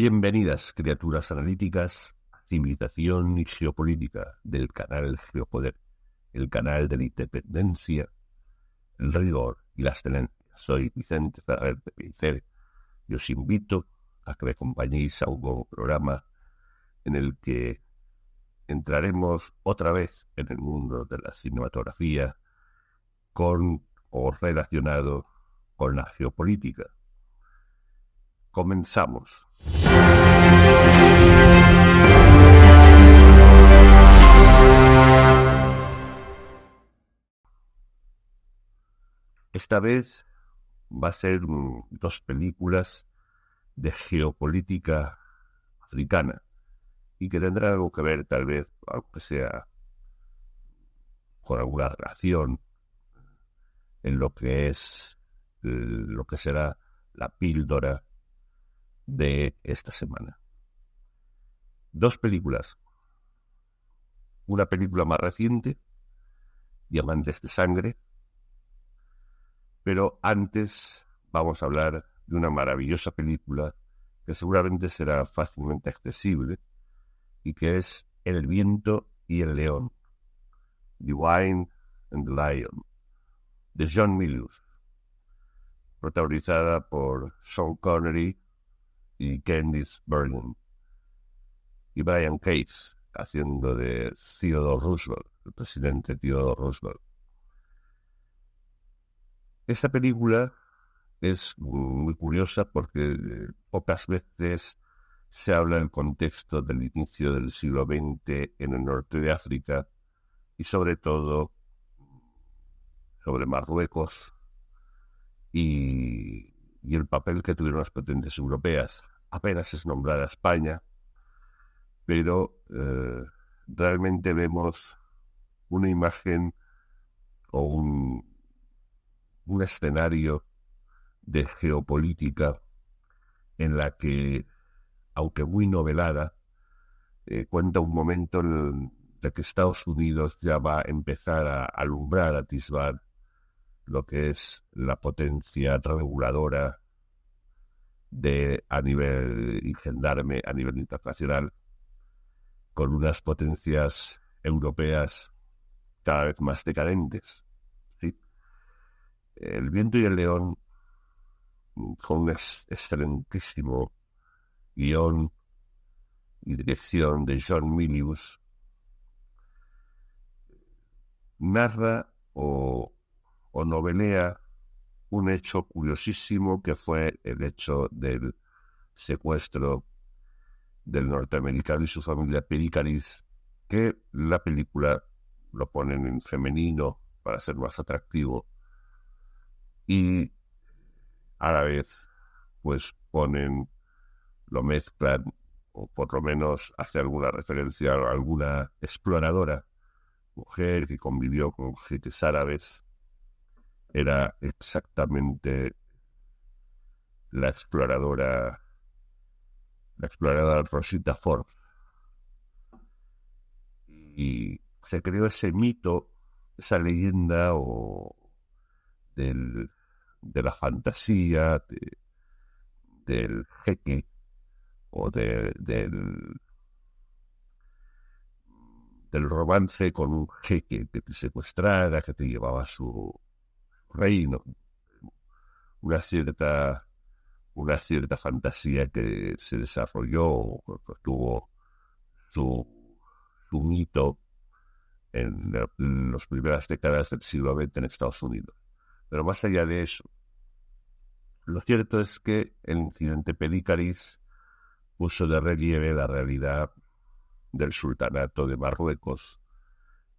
Bienvenidas, criaturas analíticas, a Civilización y Geopolítica del canal Geopoder, el canal de la independencia, el rigor y la excelencia. Soy Vicente Ferrer de Pellicer y os invito a que me acompañéis a un nuevo programa en el que entraremos otra vez en el mundo de la cinematografía con o relacionado con la geopolítica. Comenzamos. Esta vez va a ser dos películas de geopolítica africana y que tendrán algo que ver, tal vez, aunque sea con alguna relación en lo que es lo que será la píldora de esta semana. Dos películas. Una película más reciente, Diamantes de Sangre, pero antes vamos a hablar de una maravillosa película que seguramente será fácilmente accesible y que es El viento y el león, The Wine and the Lion, de John Milius, protagonizada por Sean Connery y Candice Bergen, y Brian Case haciendo de Theodore Roosevelt, el presidente Theodore Roosevelt. Esta película es muy curiosa porque pocas veces se habla en el contexto del inicio del siglo XX en el norte de África y sobre todo sobre Marruecos y el papel que tuvieron las potencias europeas. Apenas es nombrada España, pero realmente vemos una imagen o un escenario de geopolítica en la que, aunque muy novelada, cuenta un momento en el que Estados Unidos ya va a empezar a alumbrar, a atisbar lo que es la potencia reguladora a nivel y gendarme a nivel internacional, con unas potencias europeas cada vez más decadentes. ¿Sí? El viento y el león, con un excelentísimo guión y dirección de John Milius, narra o novelea un hecho curiosísimo que fue el hecho del secuestro del norteamericano y su familia Pericaris, que la película lo ponen en femenino para ser más atractivo y a la vez pues lo mezclan o por lo menos hace alguna referencia a alguna exploradora mujer que convivió con jeques árabes. Era exactamente la exploradora Rosita Forbes. Y se creó ese mito, esa leyenda de la fantasía, del jeque o del romance con un jeque que te secuestrara, que te llevaba a su reino. Una cierta fantasía que se desarrolló, que tuvo su mito en las primeras décadas del siglo XX en Estados Unidos. Pero más allá de eso, lo cierto es que el incidente Pericaris puso de relieve la realidad del sultanato de Marruecos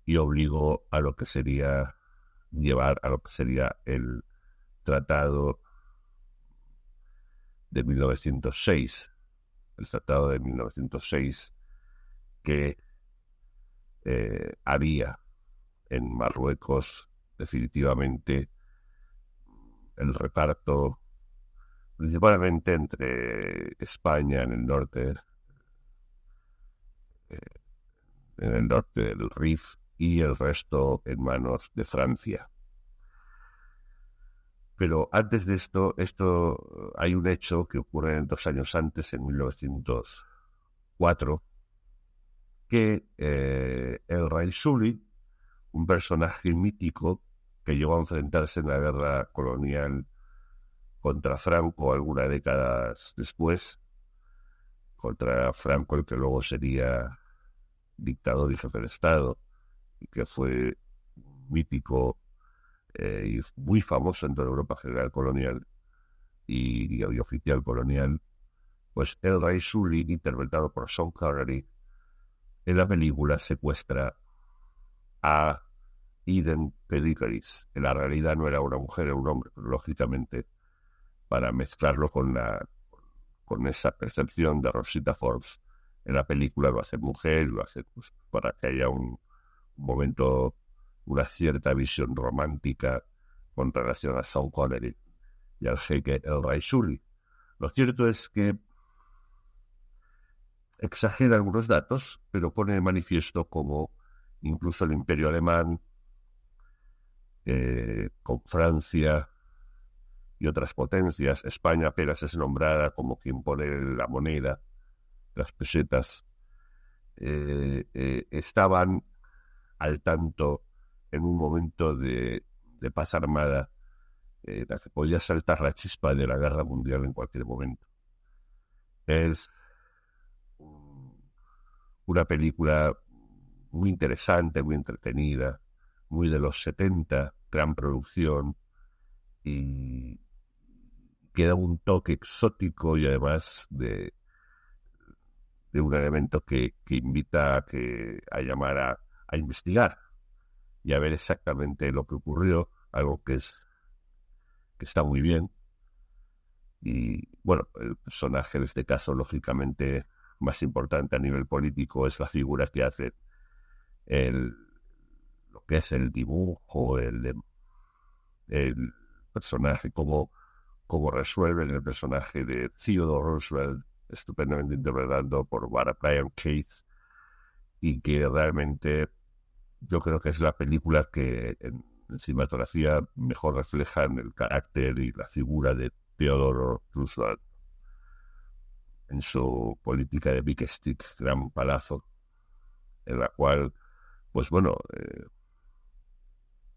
y obligó a lo que sería el tratado de 1906, el tratado de 1906 que haría en Marruecos definitivamente el reparto principalmente entre España eh, en el norte del Rif y el resto en manos de Francia. Pero antes de esto hay un hecho que ocurre 2 años antes, en 1904, que el Raisuli, un personaje mítico que llegó a enfrentarse en la guerra colonial contra Franco algunas décadas después, contra Franco, el que luego sería dictador y jefe de Estado, y que fue mítico y muy famoso en toda Europa, general colonial y oficial colonial. Pues el Rey Sully, interpretado por Sean Connery, en la película secuestra a Eden Pedicaris. En la realidad no era una mujer, era un hombre, pero lógicamente para mezclarlo con esa percepción de Rosita Forbes, en la película lo hace mujer, lo hace pues, para que haya un momento, una cierta visión romántica con relación a Sean Connery y al jeque El Raisuli. Lo cierto es que exagera algunos datos, pero pone de manifiesto como incluso el Imperio Alemán, con Francia y otras potencias, España apenas es nombrada como quien pone la moneda, las pesetas, estaban al tanto en un momento de paz armada, la que podía saltar la chispa de la guerra mundial en cualquier momento. Es una película muy interesante, muy entretenida, muy de los 70, gran producción, y que da un toque exótico y además de un elemento que invita a llamar a investigar y a ver exactamente lo que ocurrió, algo que está muy bien. Y bueno, el personaje en este caso, lógicamente, más importante a nivel político es la figura que hace lo que es el dibujo, el personaje, cómo resuelven el personaje de Theodore Roosevelt, estupendamente interpretado por Brian Keith, y que realmente yo creo que es la película que en cinematografía mejor reflejan el carácter y la figura de Theodore Roosevelt en su política de Big Stick, Gran Palazo, en la cual, pues bueno,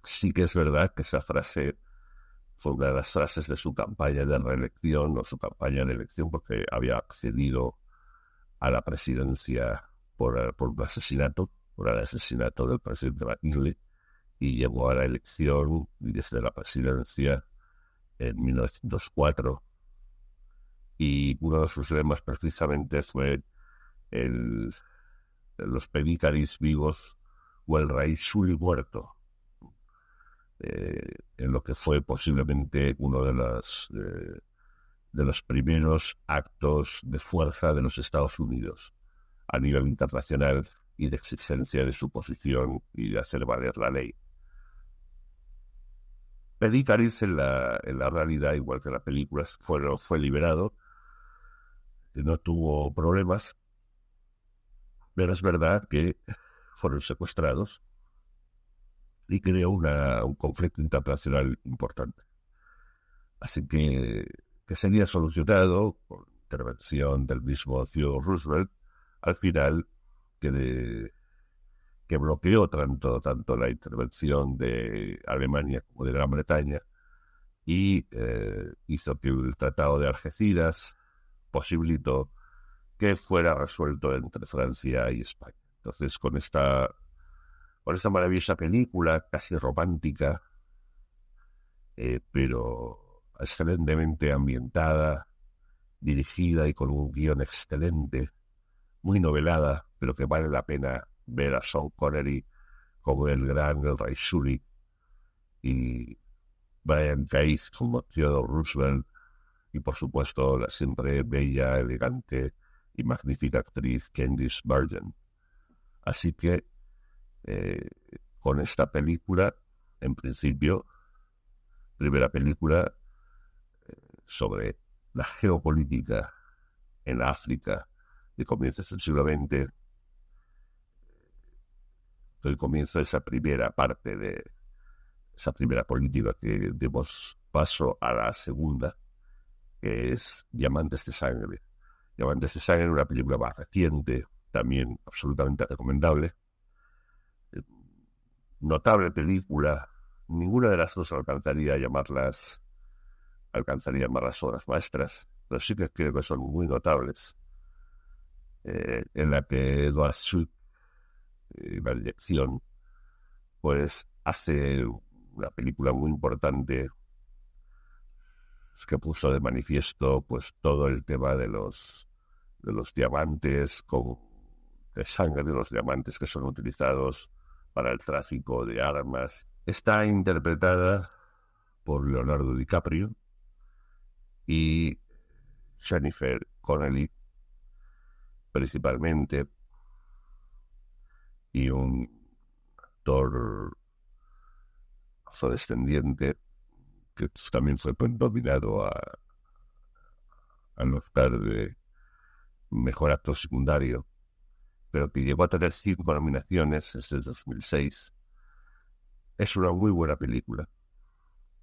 sí que es verdad que esa frase fue una de las frases de su campaña de reelección o su campaña de elección, porque había accedido a la presidencia por por el asesinato del presidente McKinley, y llegó a la elección desde la presidencia en 1904. Y uno de sus lemas precisamente fue los Pedicaris vivos o el Raisuli muerto, en lo que fue posiblemente uno de los primeros actos de fuerza de los Estados Unidos a nivel internacional y de exigencia de su posición y de hacer valer la ley. Pedicaris en la realidad, igual que en la película, fue liberado, no tuvo problemas, pero es verdad que fueron secuestrados y creó un conflicto internacional importante. Así que sería solucionado por intervención del mismo Theodore Roosevelt, al final que bloqueó tanto la intervención de Alemania como de Gran Bretaña, y hizo que el Tratado de Algeciras posibilitó que fuera resuelto entre Francia y España. Entonces, con esta maravillosa película, casi romántica, pero excelentemente ambientada, dirigida y con un guión excelente, muy novelada, pero que vale la pena ver a Sean Connery como el Rey Sully, y Brian Keith como Theodore Roosevelt, y por supuesto la siempre bella, elegante y magnífica actriz Candice Bergen. Así que con esta película, en principio, primera película sobre la geopolítica en África de comienzos del siglo XX, doy comienzo a esa primera parte esa primera política, que demos paso a la segunda, que es Diamantes de Sangre. Diamantes de Sangre, una película más reciente, también absolutamente recomendable. Notable película. Ninguna de las dos alcanzaría a llamarlas obras maestras, pero sí que creo que son muy notables. En la que Edward Shue, la dirección, pues hace una película muy importante que puso de manifiesto pues todo el tema de los diamantes de sangre, de los diamantes que son utilizados para el tráfico de armas. Está interpretada por Leonardo DiCaprio y Jennifer Connelly principalmente, y un actor afrodescendiente que también fue nominado al Oscar de Mejor Actor Secundario, pero que llegó a tener 5 nominaciones desde 2006. Es una muy buena película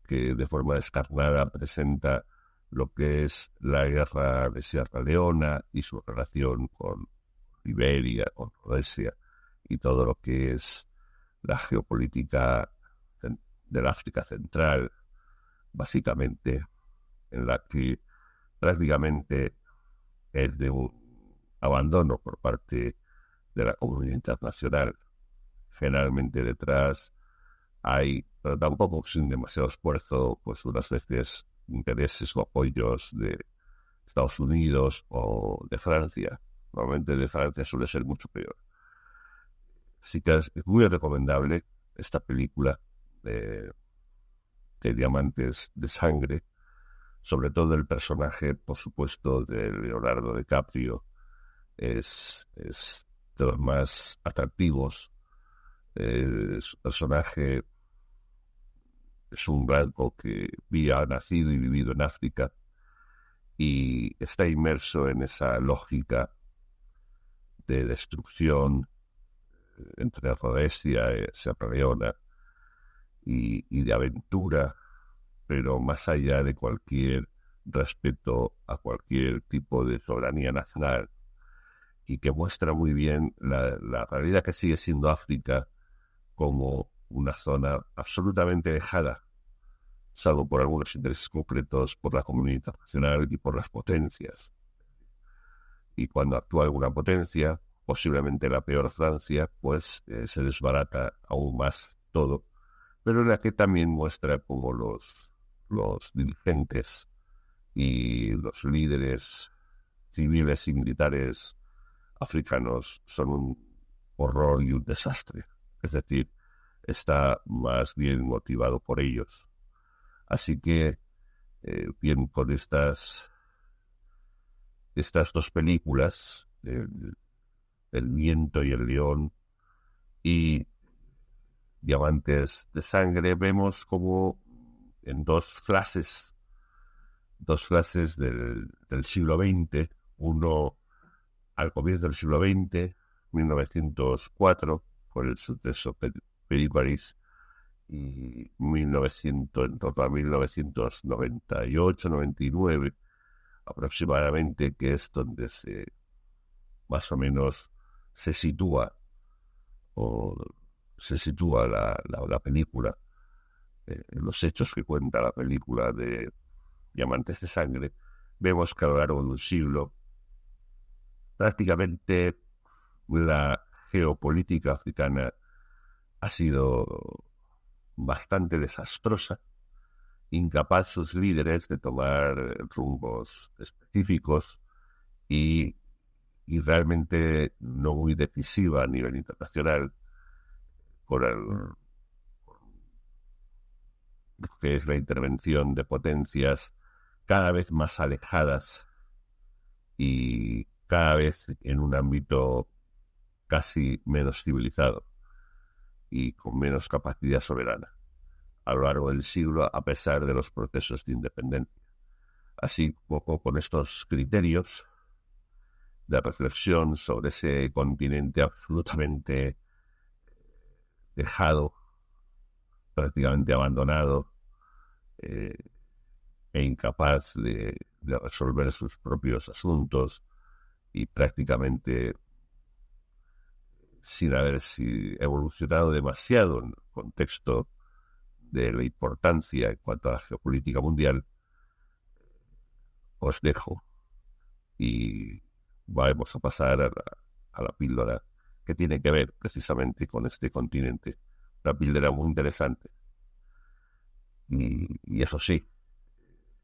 que de forma descarnada presenta lo que es la guerra de Sierra Leona y su relación con Liberia, con Rhodesia y todo lo que es la geopolítica del África Central, básicamente, en la que prácticamente es de un abandono por parte de la comunidad internacional. Generalmente detrás hay, pero tampoco sin demasiado esfuerzo, pues unas veces intereses o apoyos de Estados Unidos o de Francia. Normalmente de Francia suele ser mucho peor. Así que es muy recomendable esta película de Diamantes de Sangre, sobre todo el personaje, por supuesto, de Leonardo DiCaprio, es de los más atractivos. Su personaje es un blanco que había nacido y vivido en África y está inmerso en esa lógica de destrucción entre Rhodesia, Sierra Leona y de aventura, pero más allá de cualquier respeto a cualquier tipo de soberanía nacional, y que muestra muy bien la realidad que sigue siendo África como una zona absolutamente dejada, salvo por algunos intereses concretos, por la comunidad internacional y por las potencias. Y cuando actúa alguna potencia, posiblemente la peor Francia, pues se desbarata aún más todo, pero en la que también muestra cómo los dirigentes y los líderes civiles y militares africanos son un horror y un desastre. Es decir, está más bien motivado por ellos. Así que, bien, con estas dos películas, El viento y el león y Diamantes de Sangre, vemos como en dos fases del siglo XX, uno al comienzo del siglo XX, 1904, por el suceso Periparis, y 1900, en torno a 1998-99 aproximadamente, que es donde más o menos se sitúa la película, los hechos que cuenta la película de Diamantes de Sangre. Vemos que a lo largo de un siglo prácticamente la geopolítica africana ha sido bastante desastrosa, incapaz sus líderes de tomar rumbos específicos y realmente no muy decisiva a nivel internacional con lo que es la intervención de potencias cada vez más alejadas y cada vez en un ámbito casi menos civilizado y con menos capacidad soberana a lo largo del siglo, a pesar de los procesos de independencia. Así, poco con estos criterios de reflexión sobre ese continente absolutamente dejado prácticamente abandonado e incapaz de resolver sus propios asuntos y prácticamente sin haber evolucionado demasiado en el contexto de la importancia en cuanto a la geopolítica mundial, os dejo y vamos a pasar a la píldora que tiene que ver precisamente con este continente. Una píldora muy interesante. Y eso sí,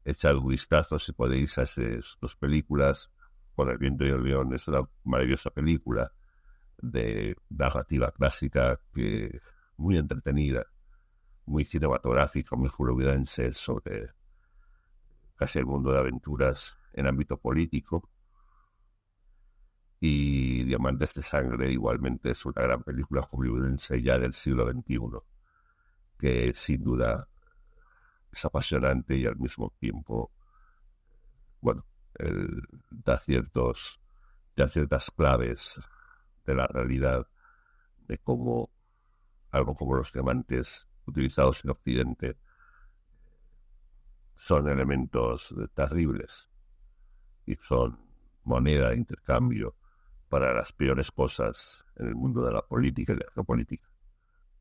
echad un vistazo si podéis a esas dos películas. Con el viento y el león es una maravillosa película de narrativa clásica, que muy entretenida, muy cinematográfica, muy hollywoodense, sobre casi el mundo de aventuras en ámbito político. Y Diamantes de Sangre igualmente es una gran película hollywoodense ya del siglo XXI, que sin duda es apasionante y al mismo tiempo, bueno, da ciertas claves de la realidad, de cómo algo como los diamantes utilizados en Occidente son elementos terribles y son moneda de intercambio para las peores cosas en el mundo de la política y de la geopolítica.